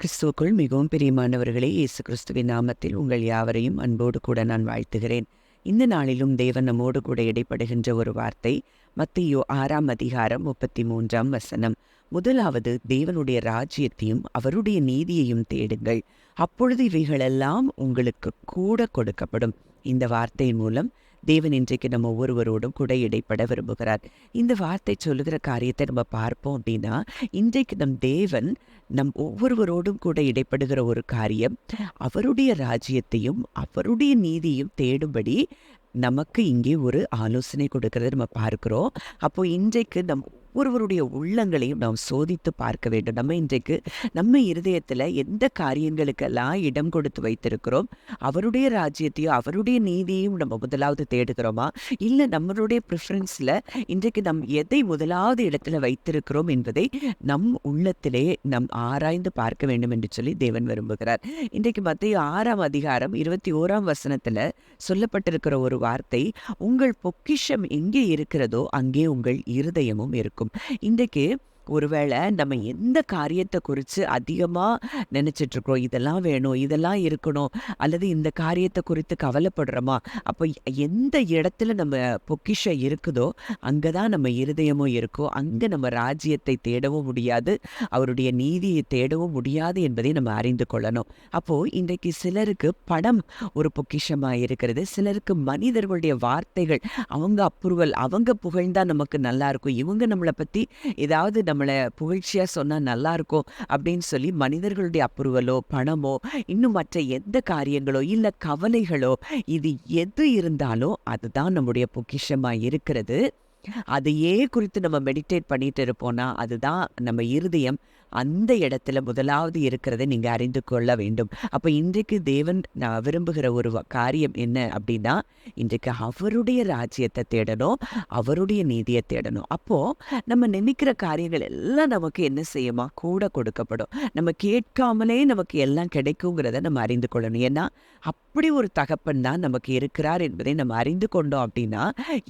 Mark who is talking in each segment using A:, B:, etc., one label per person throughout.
A: கிறிஸ்துவுக்குள் மிகவும் பிரியமானவர்களே, இயேசு கிறிஸ்துவின் நாமத்தில் உங்கள் யாவரையும் அன்போடு கூட நான் வாழ்த்துகிறேன். இந்த நாளிலும் தேவன் நம்மோடு கூட இடைப்படுகின்ற ஒரு வார்த்தை மத்தேயு 6ஆம் அதிகாரம் 33ஆம் வசனம். முதலாவது தேவனுடைய ராஜ்யத்தையும் அவருடைய நீதியையும் தேடுங்கள், அப்பொழுது இவைகளெல்லாம் உங்களுக்கு கூட கொடுக்கப்படும். இந்த வார்த்தையின் மூலம் தேவன் இன்றைக்கு நம்ம ஒவ்வொருவரோடும் கூட இடைப்பட விரும்புகிறார். இந்த வார்த்தை சொல்லுகிற காரியத்தை நம்ம பார்ப்போம் அப்படின்னா, இன்றைக்கு நம் தேவன் நம் ஒவ்வொருவரோடும் கூட இடைப்படுகிற ஒரு காரியம், அவருடைய ராஜ்யத்தையும் அவருடைய நீதியையும் தேடும்படி நமக்கு இங்கே ஒரு ஆலோசனை கொடுக்கறத நம்ம பார்க்கிறோம். அப்போ இன்றைக்கு நம் ஒவ்வொருவருடைய உள்ளங்களையும் நாம் சோதித்து பார்க்க வேண்டும். நம்ம இன்றைக்கு நம்ம இருதயத்துல எந்த காரியங்களுக்கெல்லாம் இடம் கொடுத்து வைத்திருக்கிறோம்? அவருடைய ராஜ்யத்தையும் அவருடைய நீதியையும் நம்ம முதலாவது தேடுகிறோமா, இல்ல நம்மளுடைய ப்ரிஃபரன்ஸ்ல இன்றைக்கு நம் எதை முதலாவது இடத்துல வைத்திருக்கிறோம் என்பதை நம் உள்ளத்திலே நம் ஆராய்ந்து பார்க்க வேண்டும் என்று சொல்லி தேவன் விரும்புகிறார். இன்றைக்கு மத்தேயு 6ஆம் அதிகாரம் 21ஆம் வசனத்துல சொல்லப்பட்டிருக்கிற ஒரு வார்த்தை, உங்கள் பொக்கிஷம் எங்கே இருக்கிறதோ அங்கே உங்கள் இருதயமும் இருக்கும். இன்றைக்கு ஒருவேளை நம்ம எந்த காரியத்தை குறித்து அதிகமாக நினச்சிட்டு இருக்கோம், இதெல்லாம் வேணும், இதெல்லாம் இருக்கணும், அல்லது இந்த காரியத்தை குறித்து கவலைப்படுறோமா, அப்போ எந்த இடத்துல நம்ம பொக்கிஷம் இருக்குதோ அங்கே தான் நம்ம இருதயமும் இருக்கும். அங்கே நம்ம ராஜ்யத்தை தேடவும் முடியாது, அவருடைய நீதியை தேடவும் முடியாது என்பதை நம்ம அறிந்து கொள்ளணும். அப்போது இன்றைக்கு சிலருக்கு பணம் ஒரு பொக்கிஷமாக இருக்கிறது, சிலருக்கு மனிதர்களுடைய வார்த்தைகள், அவங்க அப்ரூவல், அவங்க புகழ்ந்தால் நமக்கு நல்லா இருக்கும், இவங்க நம்மளை பற்றி ஏதாவது நம்மளை புகழ்ச்சியாக சொன்னால் நல்லா இருக்கும் அப்படின்னு சொல்லி மனிதர்களுடைய அப்ரூவலோ, பணமோ, இன்னும் மற்ற எந்த காரியங்களோ, இல்லை கவலைகளோ, இது எது இருந்தாலும் அதுதான் நம்முடைய பொக்கிஷமாக இருக்கிறது. அதையே குறித்து நம்ம மெடிடேட் பண்ணிட்டு இருப்போம்னா அதுதான் நம்ம இருதயம் அந்த இடத்துல முதலாவது இருக்கிறத நீங்கள் அறிந்து கொள்ள வேண்டும். அப்போ இன்றைக்கு தேவன் நான் விரும்புகிற ஒரு காரியம் என்ன அப்படின்னா, இன்றைக்கு அவருடைய ராஜ்யத்தை தேடணும், அவருடைய நீதியை தேடணும். அப்போது நம்ம நினைக்கிற காரியங்கள் எல்லாம் நமக்கு என்ன செய்யுமா, கூட கொடுக்கப்படும். நம்ம கேட்காமலே நமக்கு எல்லாம் கிடைக்குங்கிறத நம்ம அறிந்து கொள்ளணும். ஏன்னா அப்படி ஒரு தகப்பன் தான் நமக்கு இருக்கிறார் என்பதை நம்ம அறிந்து கொண்டோம் அப்படின்னா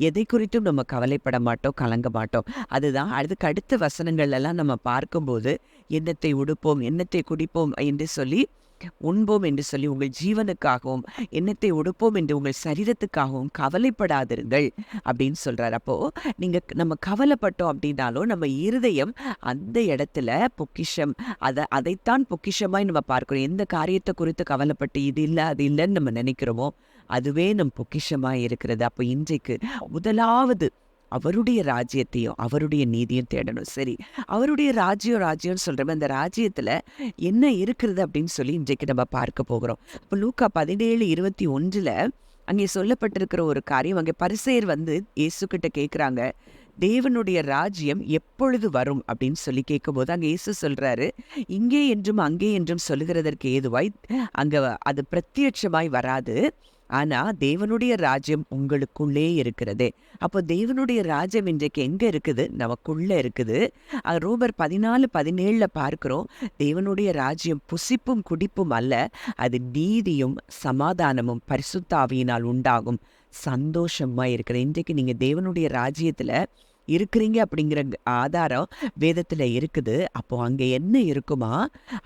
A: எதை குறித்தும் நம்ம கவலைப்பட மாட்டோம், கலங்க மாட்டோம். அதுதான் அதுக்கு அடுத்த வசனங்கள் எல்லாம் நம்ம பார்க்கும்போது, எண்ணத்தை உடுப்போம், எண்ணத்தை குடிப்போம் என்று சொல்லி, உண்போம் என்று சொல்லி, உங்கள் ஜீவனுக்காகவும் எண்ணத்தை உடுப்போம் என்று உங்கள் சரீரத்துக்காகவும் கவலைப்படாதிருங்கள் அப்படின்னு சொல்றார். அப்போ நம்ம கவலைப்பட்டோம் அப்படின்னாலும் நம்ம இருதயம் அந்த இடத்துல பொக்கிஷம், அதைத்தான் பொக்கிஷமாய் நம்ம பார்க்கிறோம். எந்த காரியத்தை குறித்து கவலைப்பட்டு இது இல்லை அது இல்லைன்னு நம்ம நினைக்கிறோமோ அதுவே நம் பொக்கிஷமாய் இருக்கிறது. அப்போ இன்றைக்கு முதலாவது அவருடைய ராஜ்யத்தையும் அவருடைய நீதியும் தேடணும். சரி, அவருடைய ராஜ்யம்னு சொல்கிறோம், அந்த ராஜ்யத்தில் என்ன இருக்கிறது அப்படின்னு சொல்லி இன்றைக்கு நம்ம பார்க்க போகிறோம். இப்போ லூக்கா 17:21 அங்கே சொல்லப்பட்டிருக்கிற ஒரு காரியம், அங்கே பரிசேயர் இயேசுக்கிட்ட கேட்குறாங்க, தேவனுடைய ராஜ்யம் எப்பொழுது வரும் அப்படின்னு சொல்லி கேட்கும்போது அங்கே இயேசு சொல்கிறாரு, இங்கே என்றும் அங்கே என்றும் சொல்லுகிறதற்கு ஏதுவாய் அங்கே அது பிரத்யட்சமாய் வராது, ஆனால் தேவனுடைய ராஜ்யம் உங்களுக்குள்ளே இருக்கிறது. அப்போ தேவனுடைய ராஜ்யம் இன்றைக்கு எங்கே இருக்குது? நமக்குள்ளே இருக்குது. ரோமர் 14:17 பார்க்கிறோம், தேவனுடைய ராஜ்யம் புசிப்பும் குடிப்பும் அல்ல, அது நீதியும் சமாதானமும் பரிசுத்த ஆவியினால் உண்டாகும் சந்தோஷமாக இருக்கிறது. இன்றைக்கு நீங்கள் தேவனுடைய ராஜ்யத்தில் இருக்கிறீங்க அப்படிங்கிற ஆதாரம் வேதத்தில் இருக்குது. அப்போ அங்கே என்ன இருக்குமா,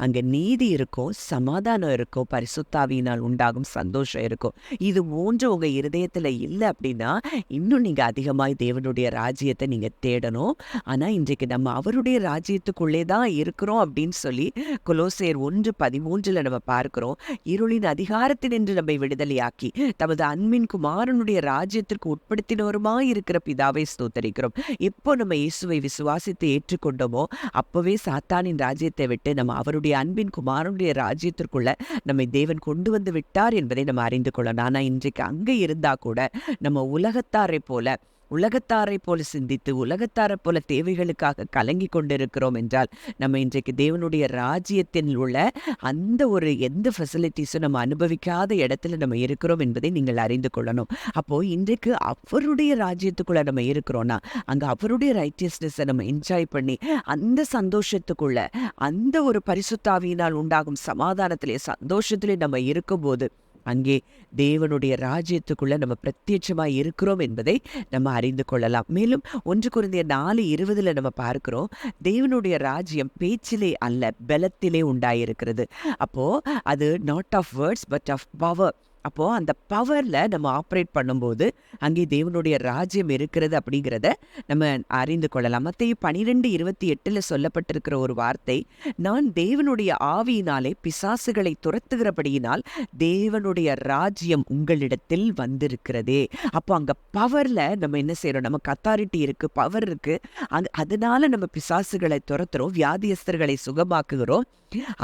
A: அங்கே நீதி இருக்கும், சமாதானம் இருக்கும், பரிசுத்தாவியினால் உண்டாகும் சந்தோஷம் இருக்கும். இது மூன்று உங்கள் இருதயத்தில் இல்லை அப்படின்னா இன்னும் நீங்கள் அதிகமாக தேவனுடைய ராஜ்யத்தை நீங்கள் தேடணும். ஆனால் இன்றைக்கு நம்ம அவருடைய ராஜ்யத்துக்குள்ளே தான் இருக்கிறோம் அப்படின்னு சொல்லி கொலோசையர் 1:13 நம்ம பார்க்கிறோம். இருளின் அதிகாரத்தினின்று நம்மை விடுதலையாக்கி தமது அன்பின் குமாரனுடைய ராஜ்யத்திற்கு உட்படுத்தினவருமாய் இருக்கிற பிதாவை ஸ்தோத்தரிக்கிறோம். எப்போ நம்ம இயேசுவை விசுவாசித்து ஏற்றுக்கொண்டோமோ அப்போவே சாத்தானின் ராஜ்யத்தை விட்டு நம்ம அவருடைய அன்பின் குமாரனுடைய ராஜ்யத்திற்குள்ள நம்மை தேவன் கொண்டு வந்து விட்டார் என்பதை நம்ம அறிந்து கொள்ளணும். ஆனால் இன்றைக்கு அங்கே இருந்தா கூட நம்ம உலகத்தாரை போல சிந்தித்து உலகத்தாரை போல தேவைகளுக்காக கலங்கி கொண்டிருக்கிறோம் என்றால் நம்ம இன்றைக்கு தேவனுடைய ராஜ்யத்தில் உள்ள அந்த ஒரு எந்த ஃபெசிலிட்டிஸும் நம்ம அனுபவிக்காத இடத்துல நம்ம இருக்கிறோம் என்பதை நீங்கள் அறிந்து கொள்ளணும். அப்போது இன்றைக்கு அவருடைய ராஜ்யத்துக்குள்ள நம்ம இருக்கிறோன்னா அங்கே அவருடைய ரைட்டியஸ்னஸை நம்ம என்ஜாய் பண்ணி அந்த சந்தோஷத்துக்குள்ள அந்த ஒரு பரிசுத்தாவியினால் உண்டாகும் சமாதானத்திலே சந்தோஷத்திலே நம்ம இருக்கும்போது அங்கே தேவனுடைய ராஜ்யத்துக்குள்ள நம்ம பிரத்யட்சமாய் இருக்கிறோம் என்பதை நம்ம அறிந்து கொள்ளலாம். மேலும் 1 கொரிந்தியர் 4:20 நம்ம பார்க்கிறோம், தேவனுடைய ராஜ்யம் பேச்சிலே அல்ல பலத்திலே உண்டாயிருக்கிறது. அப்போ அது not of words but of power. அப்போ அந்த பவர்ல நம்ம ஆப்ரேட் பண்ணும்போது அங்கே தேவனுடைய ராஜ்யம் இருக்கிறது அப்படிங்கிறத நம்ம அறிந்து கொள்ளலாம். மத்தேயு 12:28 சொல்லப்பட்டிருக்கிற ஒரு வார்த்தை, நான் தேவனுடைய ஆவியினாலே பிசாசுகளை துரத்துகிறபடியினால் தேவனுடைய ராஜ்யம் உங்களிடத்தில் வந்திருக்கிறதே. அப்போ அங்க பவர்ல நம்ம என்ன செய்யறோம், நமக்கு அத்தாரிட்டி இருக்கு, பவர் இருக்கு. அதனால நம்ம பிசாசுகளை துரத்துறோம், வியாதியஸ்தர்களை சுகமாக்குகிறோம்.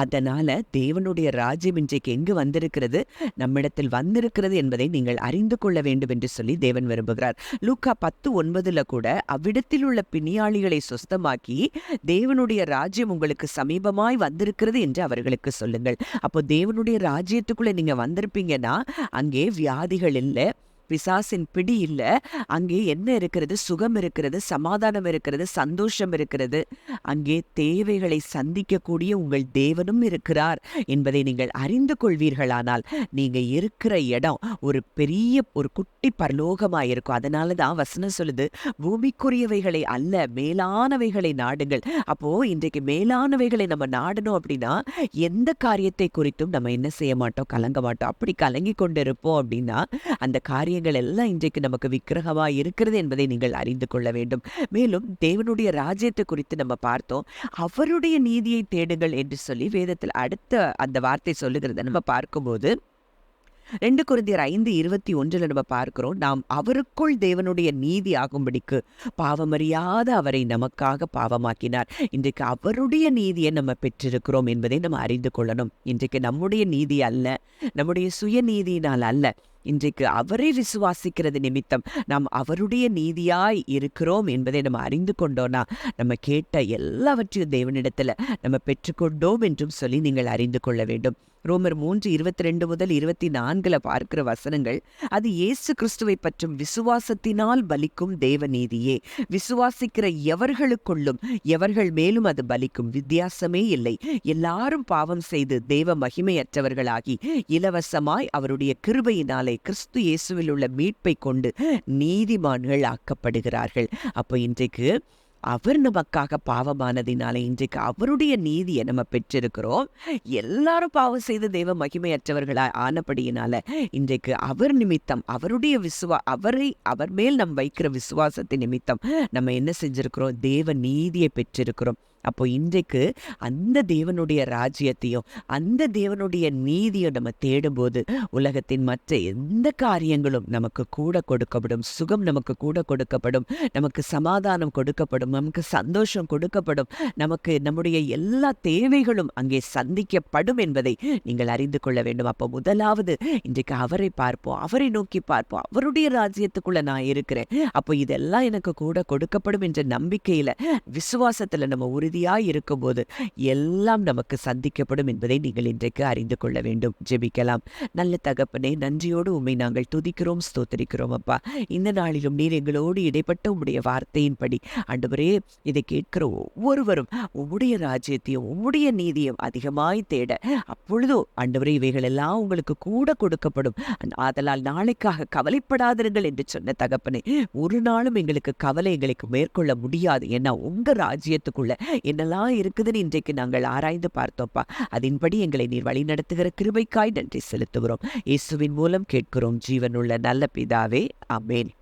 A: அதனால தேவனுடைய ராஜ்யம் இன்றைக்கு எங்கு வந்திருக்கிறது, நம்மிடத்தில் வந்திருக்கிறது என்பதை நீங்கள் அறிந்து கொள்ள வேண்டும் என்று சொல்லி தேவன் விரும்புகிறார். லூக்கா 10:9 கூட அவ்விடத்தில் உள்ள பிணியாளிகளை சுஸ்தமாக்கி தேவனுடைய ராஜ்யம் உங்களுக்கு சமீபமாய் வந்திருக்கிறது என்று அவர்களுக்கு சொல்லுங்கள். அப்போ தேவனுடைய ராஜ்யத்துக்குள்ள நீங்க வந்திருப்பீங்கன்னா அங்கே வியாதிகள் இல்லை, பிசாசின் பிடி இல்ல. அங்கே என்ன இருக்கிறது, சுகம் இருக்கிறது, சமாதானம் இருக்கிறது, சந்தோஷம் இருக்கிறது. அங்கே தேவைகளை சந்திக்கக்கூடிய உங்கள் தேவனும் இருக்கிறார் என்பதை நீங்கள் அறிந்து கொள்வீர்களானால் நீங்க இருக்கிற இடம் ஒரு பெரிய ஒரு குட்டி பரலோகமாயிருக்கும். அதனாலதான் வசனம் சொல்லுது, பூமிக்குரியவைகளை அல்ல மேலானவைகளை நாடுங்கள். அப்போ இன்றைக்கு மேலானவைகளை நம்ம நாடணும் அப்படின்னா எந்த காரியத்தை குறித்தும் நம்ம என்ன செய்ய மாட்டோம், கலங்க மாட்டோம். அப்படி கலங்கி கொண்டு இருப்போம் அப்படின்னா அந்த காரியங்கள் எல்லாம் இன்றைக்கு நமக்கு விக்கிரகமாய் இருக்கிறது என்பதை நீங்கள் அறிந்து கொள்ள வேண்டும். மேலும் தேவனுடைய ராஜ்யத்தை குறித்து நம்ம பார்த்தோம், அவருடைய நீதியை தேடுங்கள் என்று சொல்லி வேதத்தில் அடுத்த அந்த வார்த்தை சொல்லுகிறத நம்ம பார்க்கும்போது 2 கொரிந்தியர் 5:21 நம்ம பார்க்கிறோம், நாம் அவருக்குள் தேவனுடைய நீதி ஆகும்படிக்கு பாவமறியாத அவரை நமக்காக பாவமாக்கினார். இன்றைக்கு அவருடைய நீதியை நம்ம பெற்றிருக்கிறோம் என்பதை நம்ம அறிந்து கொள்ளணும். இன்றைக்கு நம்முடைய நீதி அல்ல, நம்முடைய சுயநீதியினால் அல்ல, இன்றைக்கு அவரை விசுவாசிக்கிறது நிமித்தம் நாம் அவருடைய நீதியாய் இருக்கிறோம் என்பதை நம்ம அறிந்து கொண்டோம்னா நம்ம கேட்ட எல்லாவற்றையும் தேவனிடத்துல நம்ம பெற்றுக்கொண்டோம் என்றும் சொல்லி நீங்கள் அறிந்து கொள்ள வேண்டும். ரோமர் 3:22 முதல் 24 பார்க்கிற வசனங்கள், அது இயேசு கிறிஸ்துவை பற்றும் விசுவாசத்தினால் பலிக்கும் தேவ நீதியே. விசுவாசிக்கிற எவர்களுக்குள்ளும் எவர்கள் மேலும் அது பலிக்கும், வித்தியாசமே இல்லை. எல்லாரும் பாவம் செய்து தேவ மகிமையற்றவர்களாகி இலவசமாய் அவருடைய கிருபையினாலே கிறிஸ்து இயேசுவில் உள்ள மீட்பை கொண்டு நீதிமான்கள் ஆக்கப்படுகிறார்கள். அப்போ இன்றைக்கு அவர் நமக்காக பாவமானதினாலே இன்றைக்கு அவருடைய நீதியை நம்ம பெற்றிருக்கிறோம். எல்லாரும் பாவம் செய்து தேவ மகிமையற்றவர்களாய் ஆனபடியினால இன்றைக்கு அவர் நிமித்தம் அவருடைய அவர் மேல் நம் வைக்கிற விசுவாசத்தின் நிமித்தம் நம்ம என்ன செஞ்சிருக்கிறோம், தேவ நீதியை பெற்றிருக்கிறோம். அப்போ இன்றைக்கு அந்த தேவனுடைய ராஜ்யத்தையும் அந்த தேவனுடைய நீதியை நம்ம தேடும்போது உலகத்தின் மற்ற எந்த காரியங்களும் நமக்கு கூட கொடுக்கப்படும், சுகம் நமக்கு கூட கொடுக்கப்படும், நமக்கு சமாதானம் கொடுக்கப்படும், நமக்கு சந்தோஷம் கொடுக்கப்படும், நமக்கு நம்முடைய எல்லா தேவைகளும் அங்கே சந்திக்கப்படும் என்பதை நீங்கள் அறிந்து கொள்ள வேண்டும். அப்போ முதலாவது இன்றைக்கு அவரை பார்ப்போம், அவரை நோக்கி பார்ப்போம், அவருடைய ராஜ்யத்துக்குள்ள நான் இருக்கிறேன், அப்போ இதெல்லாம் எனக்கு கூட கொடுக்கப்படும் என்ற நம்பிக்கையில விசுவாசத்துல நம்ம உறுதியாய் இருக்கும்போது எல்லாம் நமக்கு சந்திக்கப்படும் என்பதை நீங்கள் இன்றைக்கு அறிந்து கொள்ள வேண்டும். ஜெபிக்கலாம். நல்ல தகப்பனே, நன்றியோடு உம்மை நாங்கள் துதிக்கிறோம், ஸ்தோத்திரிக்கிறோம். அப்பா, இந்த நாளிலும் நீர் எங்களோடு இடைப்பட்ட உம்முடைய வார்த்தையின்படி ஆண்டவரே, இதை கேட்கிற ஒவ்வொருவரும் உம்முடைய ராஜ்யத்தையும் உம்முடைய நீதியும் அதிகமாய் தேட அப்பொழுதோ ஆண்டவரே இவைகள் எல்லாம் உங்களுக்கு கூட கொடுக்கப்படும். ஆதலால் நாளைக்காக கவலைப்படாதிருங்கள் என்று சொன்ன தகப்பனே, ஒரு நாளும் எங்களுக்கு கவலை எங்களுக்கு மேற்கொள்ள முடியாது. ஏன்னா உங்க ராஜ்யத்துக்குள்ள என்னெல்லாம் இருக்குதுன்னு இன்றைக்கு நாங்கள் ஆராய்ந்து பார்த்தோம்ப்பா. அதன்படி எங்களை நீர் வழி நடத்துகிற கிருபைக்காய் நன்றி செலுத்துகிறோம். இயேசுவின் மூலம் கேட்கிறோம் ஜீவனுள்ள நல்ல பிதாவே, ஆமென்.